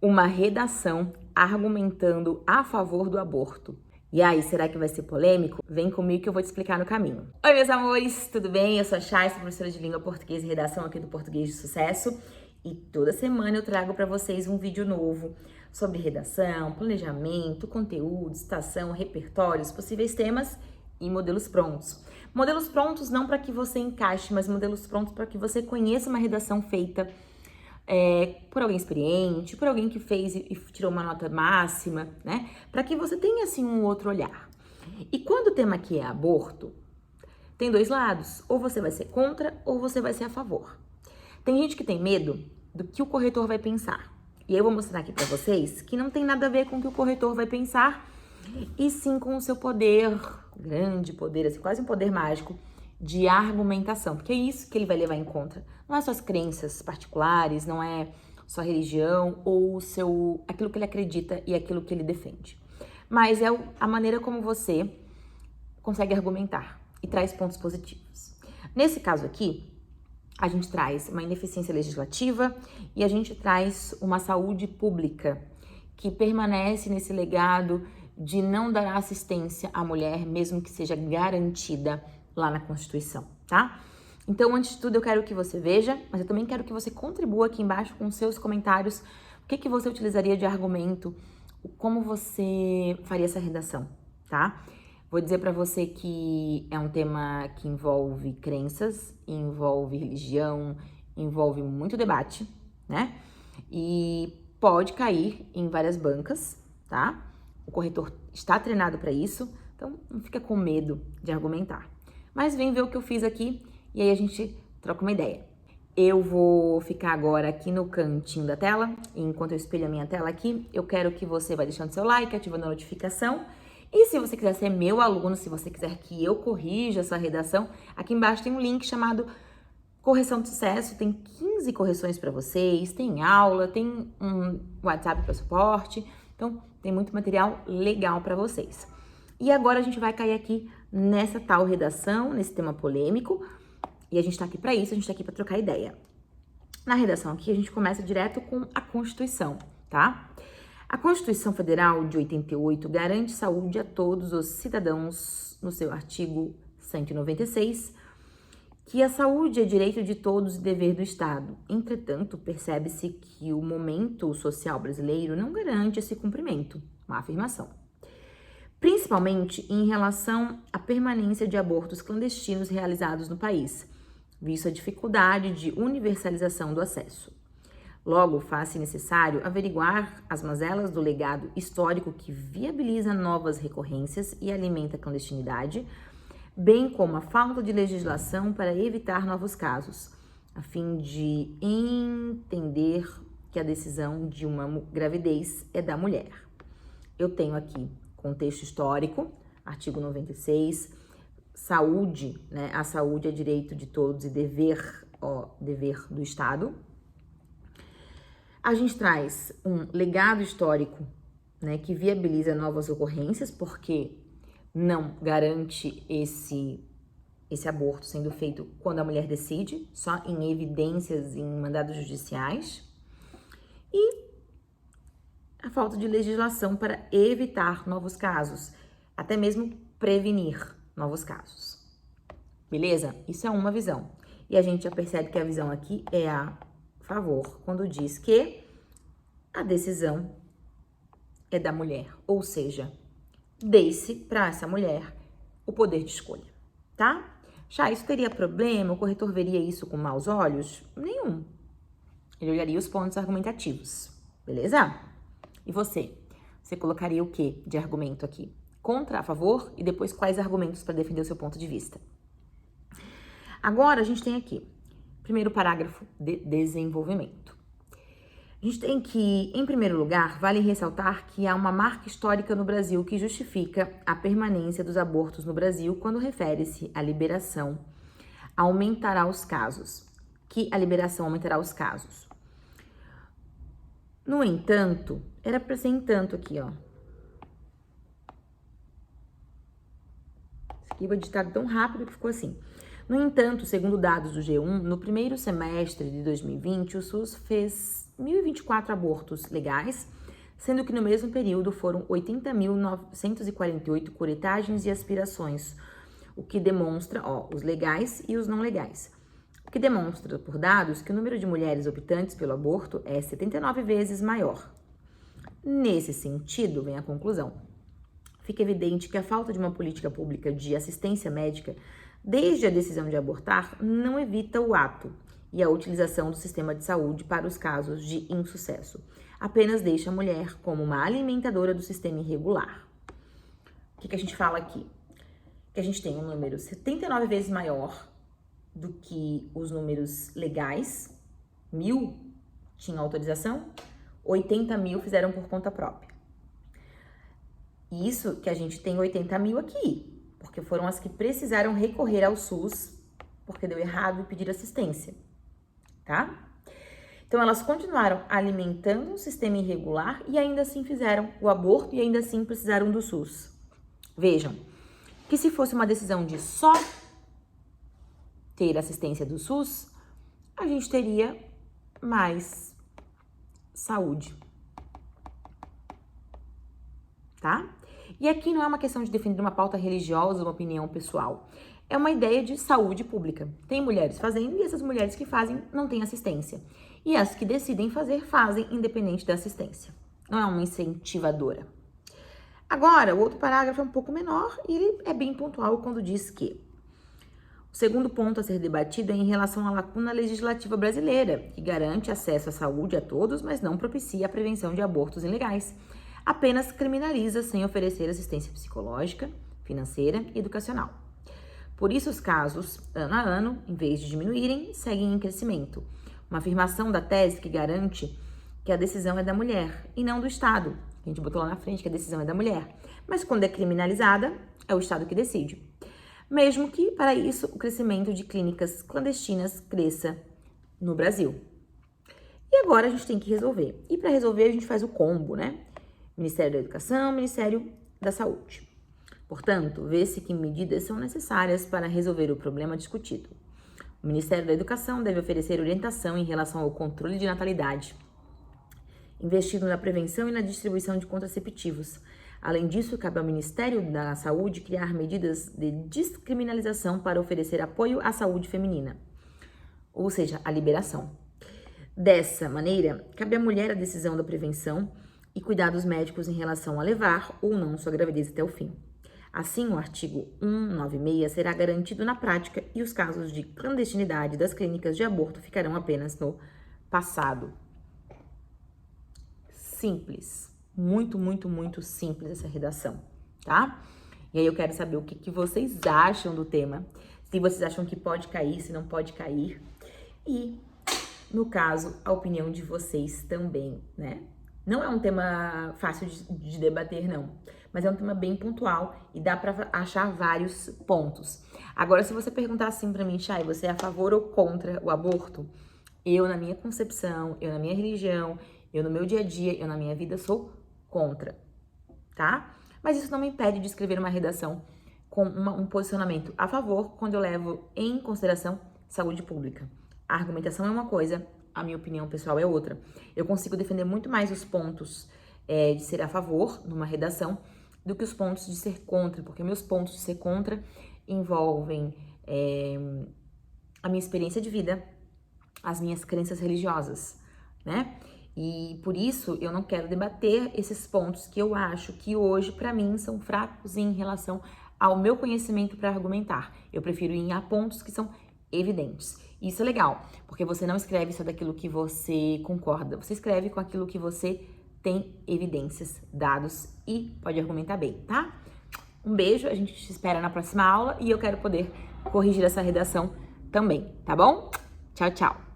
uma redação argumentando a favor do aborto. E aí, será que vai ser polêmico? Vem comigo que eu vou te explicar no caminho. Oi, meus amores, tudo bem? Eu sou a Chay, sou professora de língua portuguesa e redação aqui do Português de Sucesso. E toda semana eu trago para vocês um vídeo novo sobre redação, planejamento, conteúdo, citação, repertórios, possíveis temas e modelos prontos. Modelos prontos não para que você encaixe, mas modelos prontos para que você conheça uma redação feita por alguém experiente, por alguém que fez e tirou uma nota máxima, né? Para que você tenha, assim, um outro olhar. E quando o tema aqui é aborto, tem dois lados. Ou você vai ser contra, ou você vai ser a favor. Tem gente que tem medo do que o corretor vai pensar. E eu vou mostrar aqui para vocês que não tem nada a ver com o que o corretor vai pensar, e sim com o seu poder, grande poder, assim, quase um poder mágico, de argumentação, porque é isso que ele vai levar em conta. Não é suas crenças particulares, não é sua religião ou aquilo que ele acredita e aquilo que ele defende. Mas é a maneira como você consegue argumentar e traz pontos positivos. Nesse caso aqui, a gente traz uma ineficiência legislativa e a gente traz uma saúde pública que permanece nesse legado de não dar assistência à mulher, mesmo que seja garantida lá na Constituição, tá? Então, antes de tudo, eu quero que você veja, mas eu também quero que você contribua aqui embaixo com seus comentários. O que você utilizaria de argumento? Como você faria essa redação, tá? Vou dizer para você que é um tema que envolve crenças, envolve religião, envolve muito debate, né? E pode cair em várias bancas, tá? O corretor está treinado para isso, então não fica com medo de argumentar. Mas vem ver o que eu fiz aqui e aí a gente troca uma ideia. Eu vou ficar agora aqui no cantinho da tela, e enquanto eu espelho a minha tela aqui, eu quero que você vá deixando seu like, ativando a notificação. E se você quiser ser meu aluno, se você quiser que eu corrija essa redação, aqui embaixo tem um link chamado Correção de Sucesso, tem 15 correções para vocês, tem aula, tem um WhatsApp para suporte, então tem muito material legal para vocês. E agora a gente vai cair aqui nessa tal redação, nesse tema polêmico, e a gente tá aqui para isso, a gente tá aqui para trocar ideia. Na redação aqui a gente começa direto com a Constituição, tá? A Constituição Federal de 88 garante saúde a todos os cidadãos no seu artigo 196, que a saúde é direito de todos e dever do Estado. Entretanto, percebe-se que o momento social brasileiro não garante esse cumprimento, uma afirmação. Principalmente em relação à permanência de abortos clandestinos realizados no país, visto a dificuldade de universalização do acesso. Logo, faz-se necessário averiguar as mazelas do legado histórico que viabiliza novas recorrências e alimenta a clandestinidade, bem como a falta de legislação para evitar novos casos, a fim de entender que a decisão de uma gravidez é da mulher. Eu tenho aqui contexto histórico, artigo 96, saúde, né? A saúde é direito de todos e dever do Estado. A gente traz um legado histórico, né, que viabiliza novas ocorrências, porque não garante esse aborto sendo feito quando a mulher decide, só em evidências, em mandados judiciais. E a falta de legislação para evitar novos casos, até mesmo prevenir novos casos. Beleza? Isso é uma visão. E a gente já percebe que a visão aqui é a favor, quando diz que a decisão é da mulher, ou seja, dê-se para essa mulher o poder de escolha, tá? Já isso teria problema? O corretor veria isso com maus olhos? Nenhum. Ele olharia os pontos argumentativos, beleza? E você? Você colocaria o que de argumento aqui? Contra, a favor? E depois quais argumentos para defender o seu ponto de vista? Agora a gente tem aqui, primeiro parágrafo de desenvolvimento. A gente tem que, em primeiro lugar, vale ressaltar que há uma marca histórica no Brasil que justifica a permanência dos abortos no Brasil quando refere-se à liberação aumentará os casos, que a liberação aumentará os casos. No entanto, era para ser entanto aqui, ó. Esse aqui eu vou digitar tão rápido que ficou assim. No entanto, segundo dados do G1, no primeiro semestre de 2020, o SUS fez 1.024 abortos legais, sendo que no mesmo período foram 80.948 curetagens e aspirações, o que demonstra, os legais e os não legais. O que demonstra, por dados, que o número de mulheres optantes pelo aborto é 79 vezes maior. Nesse sentido, vem a conclusão. Fica evidente que a falta de uma política pública de assistência médica, desde a decisão de abortar, não evita o ato e a utilização do sistema de saúde para os casos de insucesso. Apenas deixa a mulher como uma alimentadora do sistema irregular. O que a gente fala aqui? Que a gente tem um número 79 vezes maior do que os números legais, 1.000 tinham autorização, 80.000 fizeram por conta própria. Isso que a gente tem 80.000 aqui, porque foram as que precisaram recorrer ao SUS, porque deu errado e pedir assistência, tá? Então, elas continuaram alimentando um sistema irregular e ainda assim fizeram o aborto e ainda assim precisaram do SUS. Vejam, que se fosse uma decisão de só ter assistência do SUS, a gente teria mais saúde, tá? E aqui não é uma questão de defender uma pauta religiosa, uma opinião pessoal. É uma ideia de saúde pública. Tem mulheres fazendo e essas mulheres que fazem não têm assistência. E as que decidem fazer, fazem independente da assistência. Não é uma incentivadora. Agora, o outro parágrafo é um pouco menor e ele é bem pontual quando diz que o segundo ponto a ser debatido é em relação à lacuna legislativa brasileira, que garante acesso à saúde a todos, mas não propicia a prevenção de abortos ilegais. Apenas criminaliza sem oferecer assistência psicológica, financeira e educacional. Por isso, os casos, ano a ano, em vez de diminuírem, seguem em crescimento. Uma afirmação da tese que garante que a decisão é da mulher e não do Estado. A gente botou lá na frente que a decisão é da mulher. Mas quando é criminalizada, é o Estado que decide. Mesmo que, para isso, o crescimento de clínicas clandestinas cresça no Brasil. E agora a gente tem que resolver. E para resolver, a gente faz o combo, né? Ministério da Educação, Ministério da Saúde. Portanto, vê-se que medidas são necessárias para resolver o problema discutido. O Ministério da Educação deve oferecer orientação em relação ao controle de natalidade, investindo na prevenção e na distribuição de contraceptivos. Além disso, cabe ao Ministério da Saúde criar medidas de descriminalização para oferecer apoio à saúde feminina, ou seja, a liberação. Dessa maneira, cabe à mulher a decisão da prevenção e cuidados médicos em relação a levar ou não sua gravidez até o fim. Assim, o artigo 196 será garantido na prática e os casos de clandestinidade das clínicas de aborto ficarão apenas no passado. Simples. Muito, muito, muito simples essa redação, tá? E aí eu quero saber o que vocês acham do tema. Se vocês acham que pode cair, se não pode cair. E, no caso, a opinião de vocês também, né? Não é um tema fácil de debater, não. Mas é um tema bem pontual e dá pra achar vários pontos. Agora, se você perguntar assim pra mim, Chay, você é a favor ou contra o aborto? Eu, na minha concepção, eu na minha religião, eu no meu dia a dia, eu na minha vida sou contra, tá? Mas isso não me impede de escrever uma redação com um posicionamento a favor quando eu levo em consideração saúde pública. A argumentação é uma coisa, a minha opinião pessoal é outra. Eu consigo defender muito mais os pontos de ser a favor numa redação do que os pontos de ser contra, porque meus pontos de ser contra envolvem a minha experiência de vida, as minhas crenças religiosas, né? E por isso eu não quero debater esses pontos que eu acho que hoje, para mim, são fracos em relação ao meu conhecimento para argumentar. Eu prefiro ir a pontos que são evidentes. Isso é legal, porque você não escreve só daquilo que você concorda, você escreve com aquilo que você tem evidências, dados e pode argumentar bem, tá? Um beijo, a gente te espera na próxima aula e eu quero poder corrigir essa redação também, tá bom? Tchau, tchau!